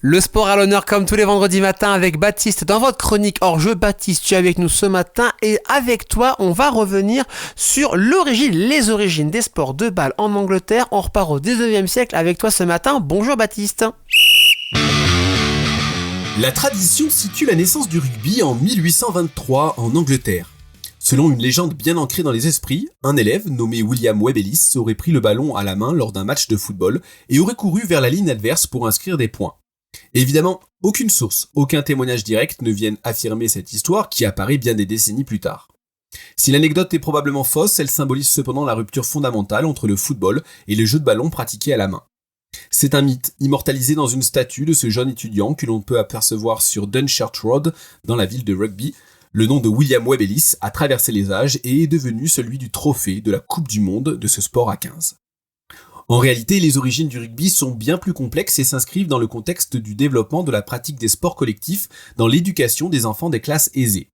Le sport à l'honneur comme tous les vendredis matins avec Baptiste dans votre chronique hors-jeu. Baptiste, tu es avec nous ce matin et avec toi, on va revenir sur les origines des sports de balle en Angleterre. On repart au 19e siècle avec toi ce matin. Bonjour Baptiste. La tradition situe la naissance du rugby en 1823 en Angleterre. Selon une légende bien ancrée dans les esprits, un élève nommé William Webb Ellis aurait pris le ballon à la main lors d'un match de football et aurait couru vers la ligne adverse pour inscrire des points. Évidemment, aucune source, aucun témoignage direct ne viennent affirmer cette histoire qui apparaît bien des décennies plus tard. Si l'anecdote est probablement fausse, elle symbolise cependant la rupture fondamentale entre le football et le jeu de ballon pratiqué à la main. C'est un mythe, immortalisé dans une statue de ce jeune étudiant que l'on peut apercevoir sur Dunchurch Road, dans la ville de Rugby. Le nom de William Webb Ellis a traversé les âges et est devenu celui du trophée de la Coupe du Monde de ce sport à 15. En réalité, les origines du rugby sont bien plus complexes et s'inscrivent dans le contexte du développement de la pratique des sports collectifs dans l'éducation des enfants des classes aisées.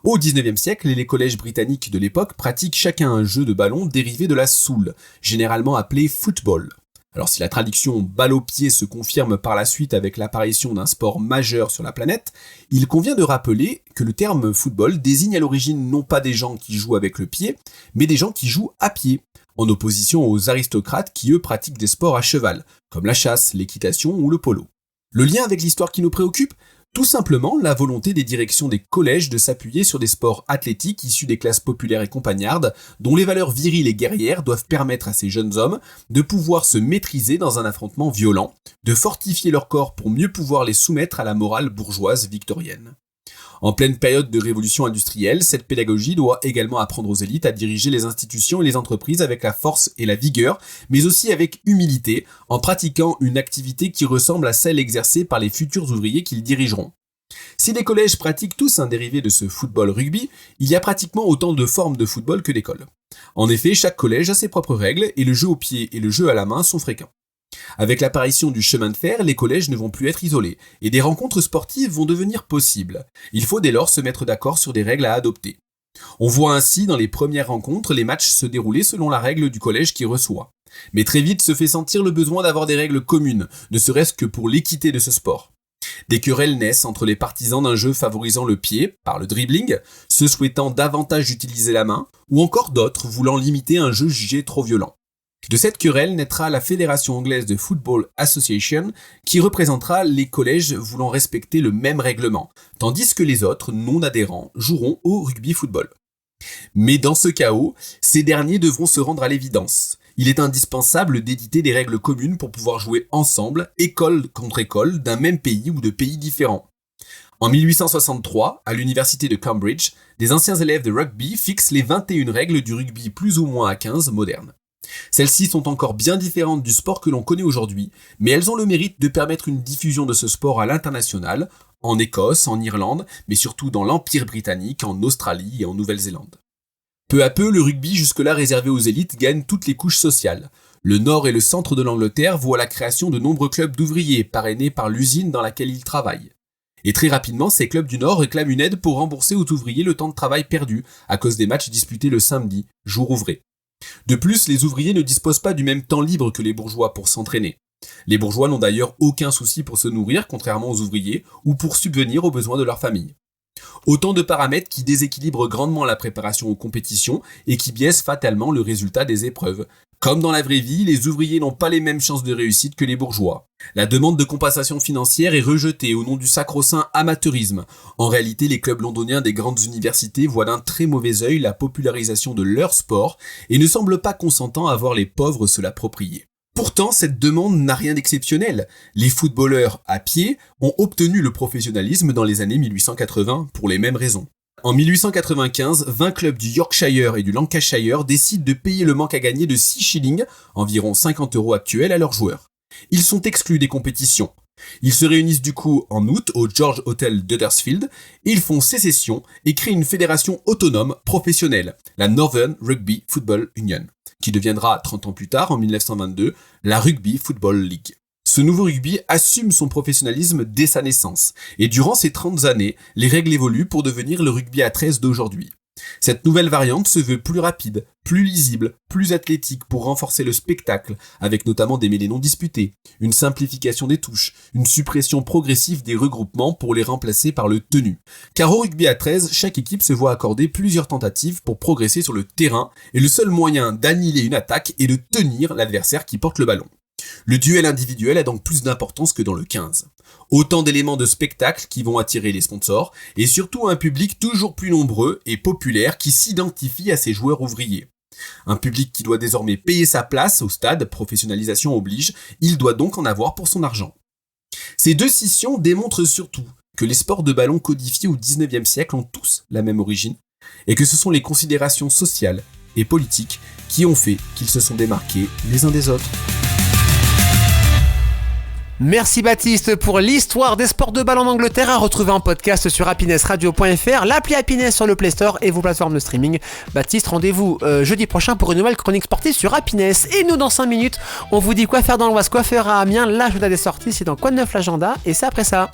Au XIXe siècle, les collèges britanniques de l'époque pratiquent chacun un jeu de ballon dérivé de la soule, généralement appelé football. Alors si la traduction balle au pied se confirme par la suite avec l'apparition d'un sport majeur sur la planète, il convient de rappeler que le terme football désigne à l'origine non pas des gens qui jouent avec le pied, mais des gens qui jouent à pied, en opposition aux aristocrates qui eux pratiquent des sports à cheval, comme la chasse, l'équitation ou le polo. Le lien avec l'histoire qui nous préoccupe ? Tout simplement la volonté des directions des collèges de s'appuyer sur des sports athlétiques issus des classes populaires et compagnardes, dont les valeurs viriles et guerrières doivent permettre à ces jeunes hommes de pouvoir se maîtriser dans un affrontement violent, de fortifier leur corps pour mieux pouvoir les soumettre à la morale bourgeoise victorienne. En pleine période de révolution industrielle, cette pédagogie doit également apprendre aux élites à diriger les institutions et les entreprises avec la force et la vigueur, mais aussi avec humilité, en pratiquant une activité qui ressemble à celle exercée par les futurs ouvriers qu'ils dirigeront. Si les collèges pratiquent tous un dérivé de ce football rugby, il y a pratiquement autant de formes de football que d'écoles. En effet, chaque collège a ses propres règles et le jeu au pied et le jeu à la main sont fréquents. Avec l'apparition du chemin de fer, les collèges ne vont plus être isolés, et des rencontres sportives vont devenir possibles. Il faut dès lors se mettre d'accord sur des règles à adopter. On voit ainsi dans les premières rencontres les matchs se dérouler selon la règle du collège qui reçoit. Mais très vite se fait sentir le besoin d'avoir des règles communes, ne serait-ce que pour l'équité de ce sport. Des querelles naissent entre les partisans d'un jeu favorisant le pied, par le dribbling, ceux souhaitant davantage utiliser la main, ou encore d'autres voulant limiter un jeu jugé trop violent. De cette querelle naîtra la Fédération anglaise de Football Association qui représentera les collèges voulant respecter le même règlement, tandis que les autres non-adhérents joueront au rugby football. Mais dans ce chaos, ces derniers devront se rendre à l'évidence. Il est indispensable d'éditer des règles communes pour pouvoir jouer ensemble, école contre école, d'un même pays ou de pays différents. En 1863, à l'université de Cambridge, des anciens élèves de rugby fixent les 21 règles du rugby plus ou moins à 15 moderne. Celles-ci sont encore bien différentes du sport que l'on connaît aujourd'hui, mais elles ont le mérite de permettre une diffusion de ce sport à l'international, en Écosse, en Irlande, mais surtout dans l'Empire britannique, en Australie et en Nouvelle-Zélande. Peu à peu, le rugby jusque-là réservé aux élites gagne toutes les couches sociales. Le nord et le centre de l'Angleterre voient la création de nombreux clubs d'ouvriers, parrainés par l'usine dans laquelle ils travaillent. Et très rapidement, ces clubs du Nord réclament une aide pour rembourser aux ouvriers le temps de travail perdu, à cause des matchs disputés le samedi, jour ouvré. De plus, les ouvriers ne disposent pas du même temps libre que les bourgeois pour s'entraîner. Les bourgeois n'ont d'ailleurs aucun souci pour se nourrir, contrairement aux ouvriers, ou pour subvenir aux besoins de leur famille. Autant de paramètres qui déséquilibrent grandement la préparation aux compétitions et qui biaisent fatalement le résultat des épreuves. Comme dans la vraie vie, les ouvriers n'ont pas les mêmes chances de réussite que les bourgeois. La demande de compensation financière est rejetée au nom du sacro-saint amateurisme. En réalité, les clubs londoniens des grandes universités voient d'un très mauvais œil la popularisation de leur sport et ne semblent pas consentants à voir les pauvres se l'approprier. Pourtant, cette demande n'a rien d'exceptionnel. Les footballeurs à pied ont obtenu le professionnalisme dans les années 1880 pour les mêmes raisons. En 1895, 20 clubs du Yorkshire et du Lancashire décident de payer le manque à gagner de 6 shillings, environ 50 € actuels, à leurs joueurs. Ils sont exclus des compétitions. Ils se réunissent du coup en août au George Hotel d'Huddersfield et ils font sécession et créent une fédération autonome professionnelle, la Northern Rugby Football Union, qui deviendra 30 ans plus tard, en 1922, la Rugby Football League. Ce nouveau rugby assume son professionnalisme dès sa naissance, et durant ces 30 années, les règles évoluent pour devenir le rugby à 13 d'aujourd'hui. Cette nouvelle variante se veut plus rapide, plus lisible, plus athlétique pour renforcer le spectacle, avec notamment des mêlées non disputées, une simplification des touches, une suppression progressive des regroupements pour les remplacer par le tenu. Car au rugby à 13, chaque équipe se voit accorder plusieurs tentatives pour progresser sur le terrain, et le seul moyen d'annihiler une attaque est de tenir l'adversaire qui porte le ballon. Le duel individuel a donc plus d'importance que dans le 15. Autant d'éléments de spectacle qui vont attirer les sponsors, et surtout un public toujours plus nombreux et populaire qui s'identifie à ces joueurs ouvriers. Un public qui doit désormais payer sa place au stade, professionnalisation oblige, il doit donc en avoir pour son argent. Ces deux scissions démontrent surtout que les sports de ballon codifiés au XIXe siècle ont tous la même origine, et que ce sont les considérations sociales et politiques qui ont fait qu'ils se sont démarqués les uns des autres. Merci Baptiste pour l'histoire des sports de balle en Angleterre, à retrouver en podcast sur happinessradio.fr, l'appli Happiness sur le Play Store et vos plateformes de streaming. Baptiste, rendez-vous jeudi prochain pour une nouvelle chronique sportive sur Happiness. Et nous, dans 5 minutes, on vous dit quoi faire dans l'Oise, quoi faire à Amiens. La journée des sorties, c'est dans Quoi de neuf l'agenda, et c'est après ça.